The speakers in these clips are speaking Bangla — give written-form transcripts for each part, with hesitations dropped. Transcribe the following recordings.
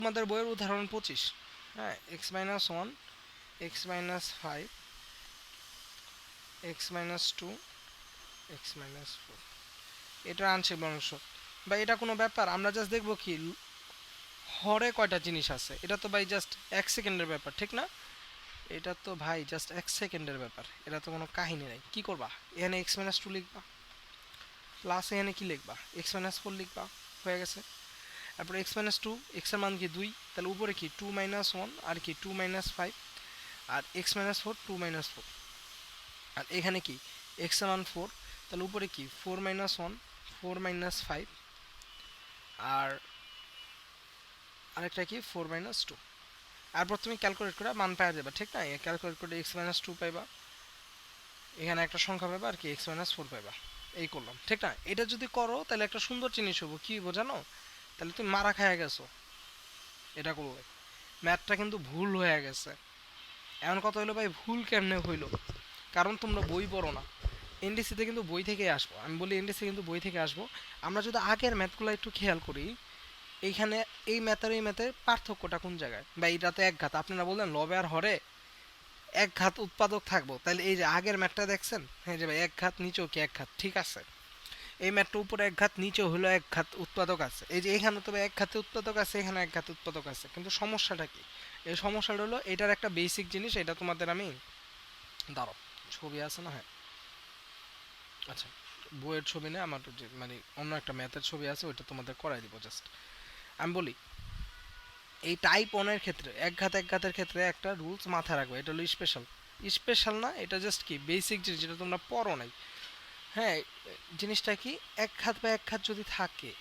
তোমাদের বইয়ের উদাহরণ 25, হ্যাঁ, x-1, x-5, x-2, x-4, এটা আংশিক ভগ্নাংশ। বা এটা কোনো ব্যাপার? আমরা জাস্ট দেখবো কি হরে কয়টা জিনিস আছে, এটা তো ভাই জাস্ট 1 সেকেন্ডের ব্যাপার, ঠিক না? এটা তো ভাই জাস্ট 1 সেকেন্ডের ব্যাপার, এটা তো কোনো কাহিনী নাই। কি করবা, এখানে x-2 লিখবা, প্লাস এখানে কি লিখবা, x-4 লিখবা, হয়ে গেছে। তারপরে x-2, x এর মান কি 2, তাহলে উপরে কি 2-1 আর কি 2-5, আর x-4 2-4, আর এখানে কি x এর মান 4, তাহলে উপরে কি 4-1 4-5, আর আরেকটা কি 4-2। তারপর তুমি ক্যালকুলেট করে মান পাওয়া যাবে, ঠিক না? ক্যালকুলেট করে x-2 পাইবা, এখানে একটা সংখ্যা পাইবা, আর কি x-4 পাইবা। এই করলাম, ঠিক না? এটা যদি করো তাহলে একটা সুন্দর জিনিস হবো, কি বোঝানো? তাহলে তুমি মারা খায়া গেছো এটা করলে, ম্যাথটা কিন্তু ভুল হয়ে গেছে। এমন কথা হইলো ভাই, ভুল কেমনে হইলো? কারণ তোমরা বই পড়ো না। এনডিসিতে কিন্তু বই থেকে আসবো, আমি বলি এনডিসি কিন্তু বই থেকে আসবো। আমরা যদি আগের ম্যাথগুলো একটু খেয়াল করি, এইখানে এই ম্যাথের এই ম্যাথের পার্থক্যটা কোন জায়গায়? বা এটা তো এক ঘাত, আপনারা বললেন লবে আর হরে এক ঘাত উৎপাদক থাকবো, তাহলে এই যে আগের ম্যাথটা দেখছেন, হ্যাঁ যে ভাই এক ঘাত নিচেও কি এক ঘাত, ঠিক আছে। এই ম্যাথটা উপরে এক ঘাত নিচেও হলো এক ঘাত উৎপাদক আছে, এই যে এখানে তবে এক ঘাতে উৎপাদক আছে, এখানে এক ঘাত উৎপাদক আছে, কিন্তু সমস্যাটা কি? এই সমস্যাটা হলো এটার একটা বেসিক জিনিস, এটা তোমাদের আমি দাঁড়াও, ছবি আছে না, হ্যাঁ, আচ্ছা, বইয়ের ছবি না আমার, যে মানে অন্য একটা ম্যাথের ছবি আছে, ওইটা তোমাদের করাই দিব জাস্ট। আমি বলি এই টাইপ ওয়ানের ক্ষেত্রে এক ঘাতের ক্ষেত্রে একটা রুলস মাথায় রাখবে, এটা হলো স্পেশাল। স্পেশাল না, এটা জাস্ট কি বেসিক জিনিস, যেটা তোমরা পড়ো নাই। হ্যাঁ, জিনিসটা কি, এক ঘাত বা এক ঘাত যদি থাকে,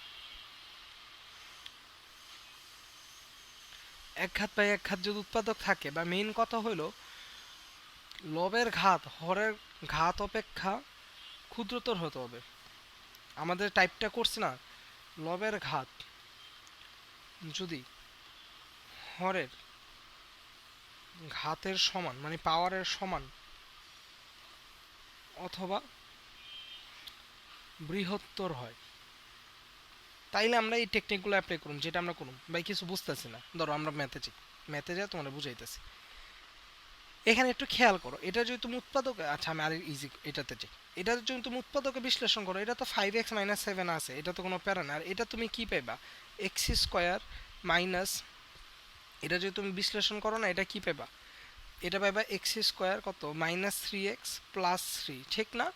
এক ঘাত বা এক ঘাত যদি উৎপাদক থাকে, বা মেইন কথা হইলো লবের ঘাত হরের ঘাত অপেক্ষা ক্ষুদ্রতর হতে হবে। আমাদের টাইপটা করছে না, লবের ঘাত যদি হরের ঘাতের সমান, মানে পাওয়ারের সমান অথবা বৃহত্তর হয়, তাইলে আমরা এই টেকনিকগুলো অ্যাপ্লাই করুন, যেটা আমরা করুন। ভাই কিছু বুঝতেছি না, ধরো আমরা ম্যাথে যাই, তোমরা বুঝাইতেছি। এখানে একটু খেয়াল করো, এটা যদি তুমি উৎপাদক, আচ্ছা আমি আর ইজি এটাতে যাই। এটা যদি তুমি উৎপাদকে বিশ্লেষণ করো, এটা তো 5x-7 আছে, এটা তো কোনো প্যারা না। আর এটা তুমি কি পাইবা, এক্স স্কোয়ার মাইনাস, এটা যদি তুমি বিশ্লেষণ করো না, এটা কি পাইবা, এটা পাইবা এক্স স্কোয়ার কত -3x+3, ঠিক না?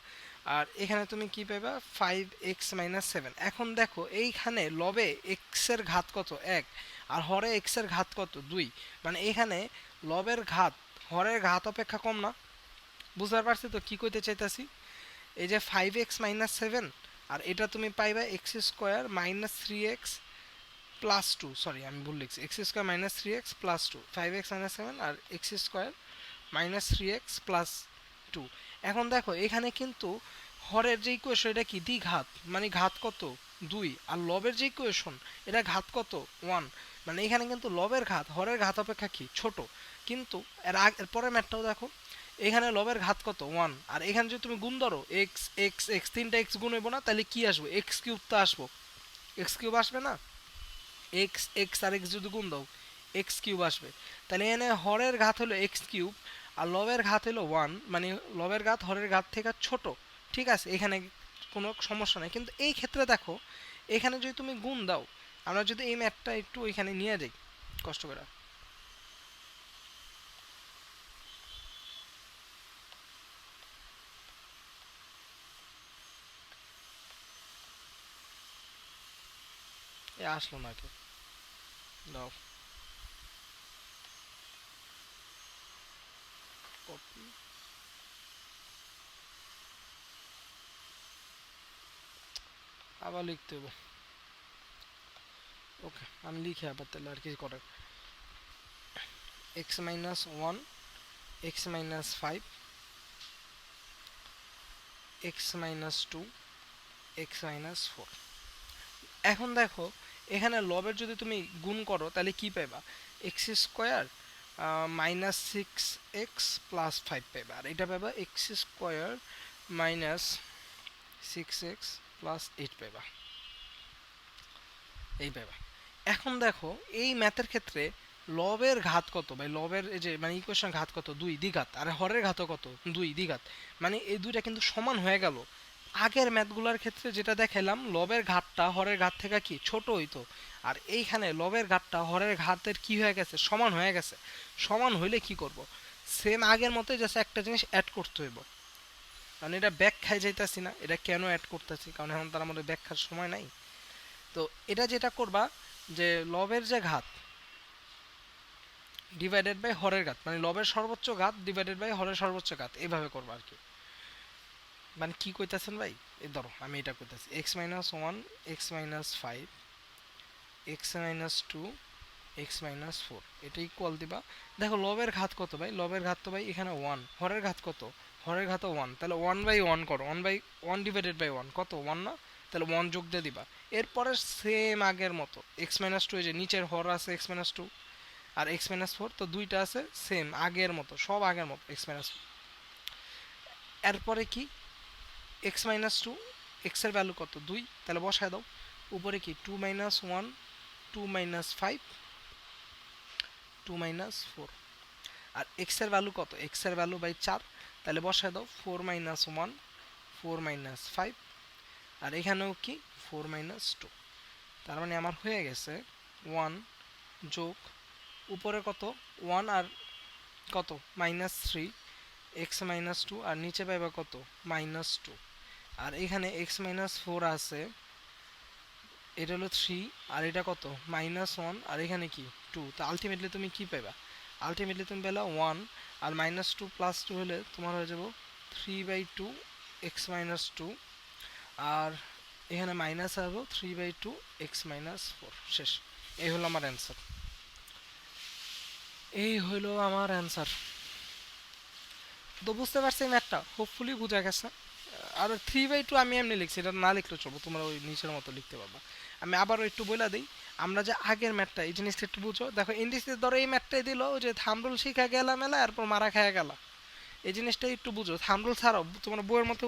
আর এখানে তুমি কি পাইবা 5x-7। এখন দেখো এইখানে লবে এক্স এর ঘাত কত 1, আর হরে এক্স এর ঘাত কত 2, মানে এখানে লবের ঘাত হরের ঘাত অপেক্ষা কম না? বুঝতে পারছি তো কি কইতে চাইতাছি? এই যে 5x-7, আর এটা তুমি পাইবা x² - 3x+2, সরি আমি ভুল লিখছি, x² - 3x+2, 5x-7 আর x²-3x+2। এখন দেখো এখানে কিন্তু হরের যে ইকুয়েশন, এটা কি দ্বিঘাত, মানে ঘাত কত 2, আর লবের যে ইকুয়েশন, এটা ঘাত কত 1, মানে এখানে কিন্তু লবের ঘাত হরের ঘাত অপেক্ষা কি ছোট। কিন্তু এর পরের ম্যাথটাও দেখো, এখানে লবের ঘাত কত 1, আর এখানে যদি তুমি গুণ ধরো এক্স এক্স এক্স, তিনটা এক্স গুণ হইব না, তাহলে কি আসবো, x³ তো আসবো, x³ আসবে না? এক্স এক্স আর এক্স যদি গুণ দাও x³ আসবে। তাহলে এখানে হরের ঘাত হলো x³, আর লবের ঘাত হলো 1, মানে লবের ঘাত হরের ঘাত থেকে ছোট, ঠিক আছে, এখানে কোনো সমস্যা নেই। কিন্তু এই ক্ষেত্রে দেখো, এখানে যদি তুমি গুণ দাও, আমরা যদি এই ম্যাথটা একটু এখানে নিয়ে যাই কষ্ট করে, এ আসলো না কে, দাও কপি, আবার লিখতে হবে। ওকে, আমি লিখে আবার তাহলে আর কি করে, x-1, x-5, x-2, x-4। এখন দেখো এখানে লবের যদি তুমি গুণ করো, তাহলে কি পাইবা, x² -6x+5 পাইবা, আর এটা পাইবা x² -6x+8 পাইবা, এই পাইবা। এখন দেখো এই ম্যাথের ক্ষেত্রে লবের ঘাত কত, ভাই লবের এই যে মানে ইকুয়েশন ঘাত কত 2 দ্বিঘাত, আর হরের ঘাতও কত 2 দ্বিঘাত, মানে এই দুইটা কিন্তু সমান হয়ে গেল। আগের ম্যাথগুলোর ক্ষেত্রে যেটা দেখাইলাম লবের ঘাতটা হরের ঘাত থেকে কি ছোট হইতো, আর এইখানে লবের ঘাতটা হরের ঘাতের কি হয়ে গেছে, সমান হয়ে গেছে। সমান হইলে কি করব, সেম আগের মতো জাস্ট একটা জিনিস অ্যাড করতে হইব। কারণ এটা ব্যাখ্যায় যাইতাছি না, এটা কেন অ্যাড করতেছি, কারণ এখন তার আমাদের ব্যাখ্যার সময় নাই। তো এটা যেটা করবা যে লবের যে ঘাত ডিভাইডেড বাই হরের ঘাত, মানে লবের সর্বোচ্চ ঘাত ডিভাইডেড বাই হরের সর্বোচ্চ ঘাত, এইভাবে করবা আর কি। মানে কি কইতাছেন ভাই, এই ধরো আমি এটা কইতাছি x-1 x-5 x-2 x-4 এটা ইকুয়াল দিবা। দেখো লবের ঘাত কত ভাই, লবের ঘাত তো ভাই এখানে 1, হরের ঘাত কত, হরের ঘাতও 1, তাহলে 1/1 করো, 1/1 ডিভাইডেড বাই 1 কত 1 না, তাহলে 1 যোগ দিয়ে দিবা। এরপরে সেম আগের মতো x-2, এই যে নিচের হর আছে x-2 আর x-4, তো দুইটা আছে সেম আগের মতো, সব আগের মতো x-4। এরপরে কি x-2, x এর ভ্যালু কত 2, তাহলে বসায় দাও। উপরে কি 2-1 2-5 2-4, আর x এর ভ্যালু কত, x এর ভ্যালু বাই 4, তাহলে বসায় দাও 4-1 4-5, আর এখানেও কি 4-2। তার মানে আমার হয়ে গেছে 1 যোগ উপরে কত 1 আর কত -3 x-2, আর নিচে পাইবা কত -2, আর এখানে x-4 আছে, এটা হলো 3 আর এটা কত -1, আর এখানে কি 2, তো আলটিমেটলি তুমি কি পাইবা, আলটিমেটলি তুমি পেলা 1, আর -2 + 2 হলে তোমার হয়ে যাব 3/2 x-2, আর এখানে মাইনাস আসবো 3/2 x-4, শেষ। এই হলো আমার অ্যান্সার, এই হলো আমার অ্যান্সার। তো বুঝতে পারছি ম্যাথটা, হোপফুলি বুঝা গেছে। আর 3/2 আমি এমনি লিখছি, এটা না লিখলে চলবো, তোমরা ওই নিচের মতো লিখতে পারবা। আমি আবারও একটু বলে দিই, আমরা যে আগের ম্যাথটা এই জিনিসটা একটু বুঝো। দেখো ইন্ডিসের ধরো এই ম্যাথটাই দিল যে থামরুল শিখা গেলা মেলা এরপর মারা খায়া গেলা, এই জিনিসটা একটু বুঝো। থামরুল ছাড়াও তোমার বইয়ের মতো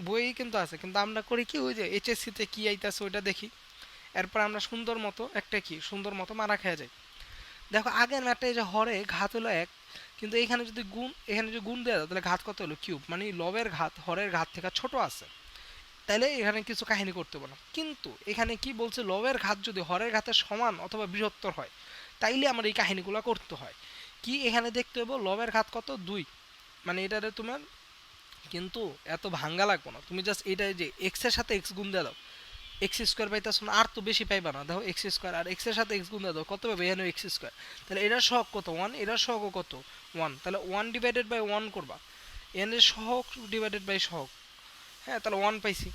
বই কিন্তু আছে, কিন্তু আমরা করি কি ওই যে এইচএসসিতে কি আইতাছে ওইটা দেখি, এরপর আমরা সুন্দর মতো একটা কি সুন্দর মতো মারা খেয়ে যাই। দেখো আগের ম্যাথটা এই যে হরে ঘাত হলো 1, কিন্তু এখানে যদি গুণ, এখানে যদি গুণ দেওয়া যায় তাহলে ঘাত কত হলো কিউব, মানে লবের ঘাত হরের ঘাত থেকে ছোট আছে, তাইলে এখানে কিছু কাহিনী করতে পারো না। কিন্তু এখানে কি বলছে, লবের ঘাত যদি হরের ঘাতের সমান অথবা বৃহত্তর হয় তাইলে আমার এই কাহিনীগুলো করতে হয়। কি এখানে দেখতে হবে লবের ঘাত কত 2, মানে এটারে তোমার কিন্তু এত ভাঙ্গা লাগবে না, তুমি জাস্ট এটা যে এক্স এর সাথে এক্স গুণ দিয়ে দাও, এক্স স্কোয়ার পাইতেছো না, আর তো বেশি পাইবা না। দেখো এক্স স্কোয়ার আর এক্স এর সাথে এক্স গুণ দাও, কত পাবে এখানে এক্স স্কোয়ার, তাহলে এটার সহগ কত 1, এটার সহগ কত 1, তাহলে 1/1 করবা, এর সহগ ডিভাইডেড বাই সহগ, হ্যাঁ তাহলে 1 পাইছি।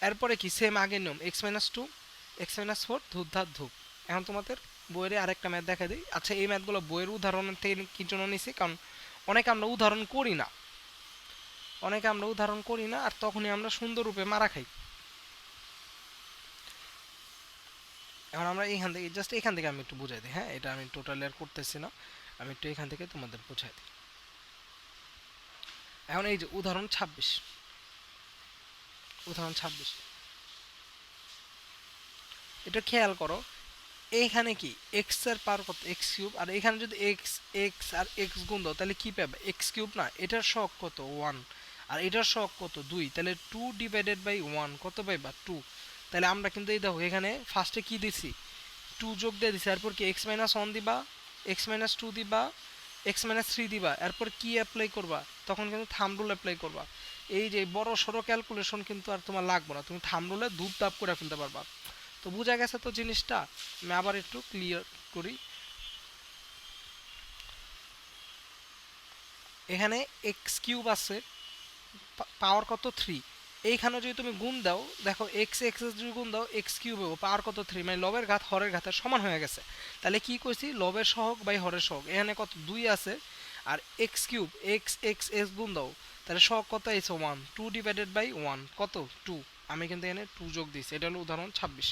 এরপরে কি সেম আগের নিয়ম x-2 x-4 ধূপ ধাপ ধূপ। এখন তোমাদের বইয়ের আরেকটা ম্যাথ দেখা দিই। আচ্ছা এই ম্যাথগুলো বইয়ের উদাহরণের থেকে কি জন্য নিছি, কারণ অনেকে আমরা উদাহরণ করি না, অনেকে আমরা উদাহরণ করি না, আর তখনই আমরা সুন্দর রূপে মারা খাই। এখন আমরা এইখান থেকে জাস্ট এখান থেকে আমি একটু বুঝাই দিই, হ্যাঁ এটা আমি টোটালি আর করতেছি না, আমি একটু এখান থেকে তোমাদের বুঝাই দিই। এখন এই যে উদাহরণ 26, উদাহরণ 26 এটা খেয়াল করো, এইখানে কি এক্স এর পাওয়ার কত এক্স কিউব, আর এখানে যদি এক্স এক্স আর এক্স গুণ দাও তাহলে কি পাবে এক্স কিউব না, এটার সহগ কত 1, আর এটার সহগ কত 2, তাহলে 2/1 কত পাইবা 2। তাহলে আমরা কিন্তু এই দেখো এখানে ফার্স্টে কি দিছি 2 যোগ দিয়ে দিছি, এরপর কি x-1 দিবা, x-2 দিবা, x-3 দিবা, এরপর কি অ্যাপ্লাই করবা, তখন কিন্তু থাম্ব রুল অ্যাপ্লাই করবা। এই যে বড় সড়ো ক্যালকুলেশন কিন্তু আর তোমার লাগবে না, তুমি থাম্ব রুলে ধূপ ধাপ করে ফেলতে পারবা। তো বোঝা গেছে তো জিনিসটা, আমি আবার একটু ক্লিয়ার করি। এখানে এক্স কিউব আছে, পাওয়ার কত 3, এইখানে যদি তুমি গুণ দাও দেখো এক্স এক্স যদি গুণ দাও এক্স কিউব হবে, পাওয়ার কত 3, মানে লবের ঘাত হরের ঘাতের সমান হয়ে গেছে। তাহলে কি কইছি লবের সহগ বাই হরের সহগ, এখানে কত 2 আছে, আর x cube x x x গুণ দাও, তাহলে সহগ কত আছে 1, 2/1 কত 2, আমি কিন্তু এখানে 2 যোগ দিয়েছি। এটা হলো উদাহরণ 26।